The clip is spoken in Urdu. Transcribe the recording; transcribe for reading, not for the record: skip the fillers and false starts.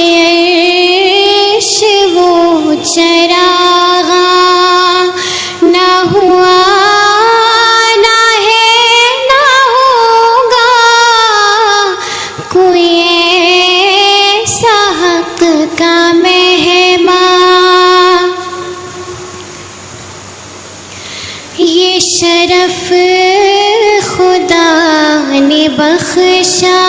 عرش وہ چراغاں نہ ہوا نہ ہے نہ ہوگا کوئی ایسا حق کا مہمان. یہ شرف خدا نے بخشا